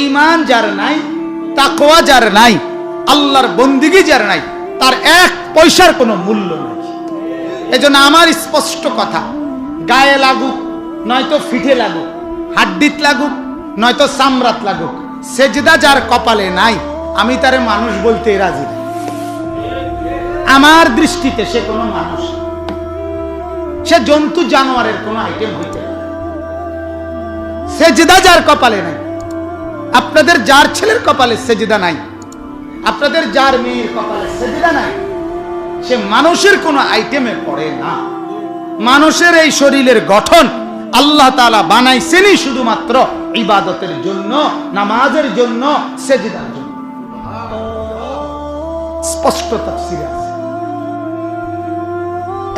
ঈমান যার নাই, তাকওয়া যার নাই, আল্লাহর বন্দিগি যার নাই, তার এক পয়সার কোনো মূল্য নেই। এজন্য আমার স্পষ্ট কথা, গায়ে লাগুক নয়তো ফিঠে লাগুক, হাড্ডিত লাগুক নয়তো চামড়াত লাগুক, সেজদা যার কপালে নাই আমি তারে মানুষ বলতে রাজি না। আমার দৃষ্টিতে সে কোনো মানুষ, সে জন্তু জানোয়ারের কোনো আইটেম হইতে পারে। সেজদা যার কপালে নাই, আপনাদের যার ছেলের কপালে সেজদা নাই, আপনাদের যার মেয়ের কপালে সেজদা নাই, সে মানুষের কোনো আইটেমে পড়ে না। মানুষের এই শরীরের গঠন আল্লাহ তাআলা বানাইছেনই শুধুমাত্র ইবাদতের জন্য, নামাজের জন্য, সেজদার জন্য। স্পষ্ট তাফসীর আছে।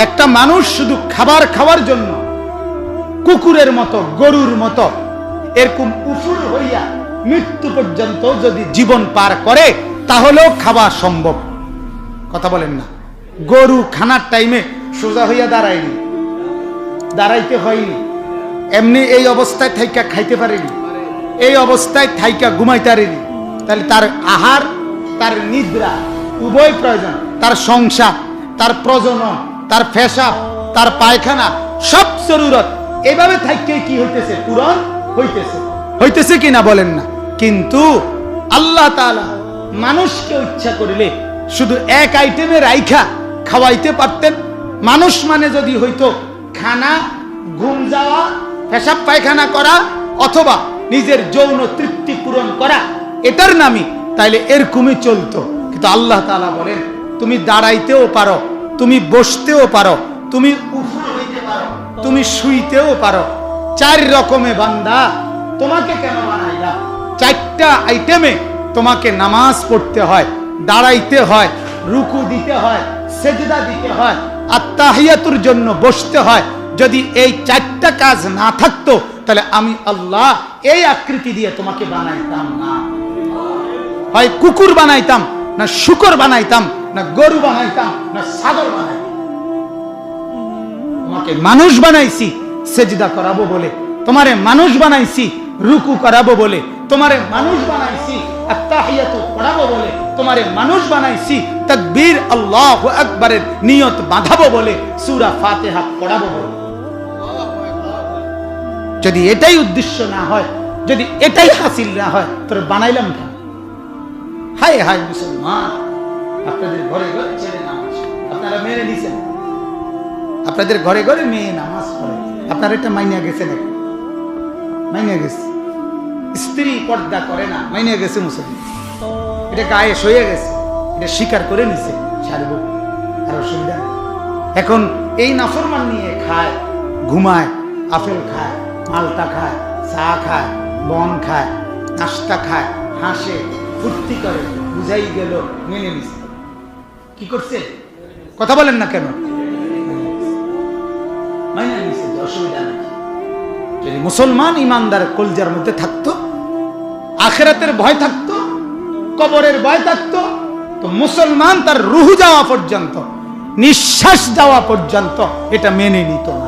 একটা মানুষ শুধু খাবার খাওয়ার জন্য কুকুরের মতো, গরুর মতো এরকম উফুর হইয়া মৃত্যু পর্যন্ত যদি জীবন পার করে তাহলেও খাওয়া সম্ভব। কথা বলেন না? গরু খানার টাইমে সোজা হইয়া দাঁড়ায়নি, দাঁড়াইতে হয়নি, এমনি এই অবস্থায় থাইকা খাইতে পারেনি, এই অবস্থায় থাইকা ঘুমাইতে পারেনি। তাহলে তার আহার, তার নিদ্রা উভয় প্রয়োজন, তার সংসার, তার প্রজনন, তার পেশাব, তার পায়খানা, সব জরুরত এভাবে থাইকে কি হইতেছে? পূরণ হইতেছে। হইতেছে কিনা বলেন না? কিন্তু আল্লাহ তাআলা মানুষকে ইচ্ছা করিলে শুধু এক আইটেমে রাইখা খাওয়াইতে পারতেন। মানুষ মানে যদি হইতো খানা, ঘুম যাওয়া, পেশাব পায়খানা করা অথবা নিজের যৌন তৃপ্তি পূরণ করা, এটার নামই, তাইলে এরকমই চলতো। কিন্তু আল্লাহ তাআলা বলেন তুমি দাঁড়াইতেও পারো, তুমি বসতেও পারো, তুমি উফুর হইতে পারো, তুমি শুইতেও পারো। চার রকমে বান্দা তোমাকে কেন বানাইলা? চারটা আইটেমে তোমাকে নামাজ পড়তে হয়, দাঁড়াইতে হয়, রুকু দিতে হয়, সেজদা দিতে হয়, আত্তাহিয়াতুর জন্য বসতে হয়। যদি এই চারটা কাজ না থাকতো তাহলে আমি আল্লাহ এই আকৃতি দিয়ে তোমাকে বানাইতাম না। হয় কুকুর বানাইতাম, না শূকর বানাইতাম, না গরু বানাইতাম, না ছাগল বানাইতাম। তোমাকে মানুষ বানাইছি সেজদা করাবো বলে, তোমারে মানুষ বানাইছি রুকু করাবো বলে, তোমারে মানুষ বানাইছি আত্তাহিয়াতু পড়াবো বলে, তোমারে মানুষ বানাইছি তাকবীর আল্লাহু আকবারের নিয়ত বাঁধাবো বলে, সূরা ফাতিহা পড়াবো বলে। যদি এটাই উদ্দেশ্য না হয়, যদি এটাই হাসিল না হয়, তোর বানাইলাম কেন? হায় হায় মুসলমান, আপনাদের ঘরে ঘরে ছেলে নামাজ আপনারা মেনে নিছেন, আপনাদের ঘরে ঘরে মেয়ে নামাজ পড়ে, আপনারা এটা মাইনা গেছেন? মাইনা গেছে। স্ত্রী পর্দা করে না, মাইনা গেছে মুসলমান, এটা গায়ে সয়ে গেছে, এটা স্বীকার করে নিছে, ছাড়ব আর অসুবিধা। এখন এই নাফরমান নিয়ে খায়, ঘুমায়, আপেল খায়, মালটা খায়, চা খায়, বন খায়, নাস্তা খায়, হাসে, ফুর্তি করে, বুঝাই গেল, মেনে নিছে। কি করছে? কথা বলেন না কেন? মাইনা নিছে, অসুবিধা নেই। যদি মুসলমান ইমানদার কলজার মধ্যে থাকতো, আখিরাতের ভয় থাকতো, কবরের ভয় থাকতো, তো মুসলমান তার রুহ যাওয়া পর্যন্ত, নিঃশ্বাস যাওয়া পর্যন্ত এটা মেনে নিত না।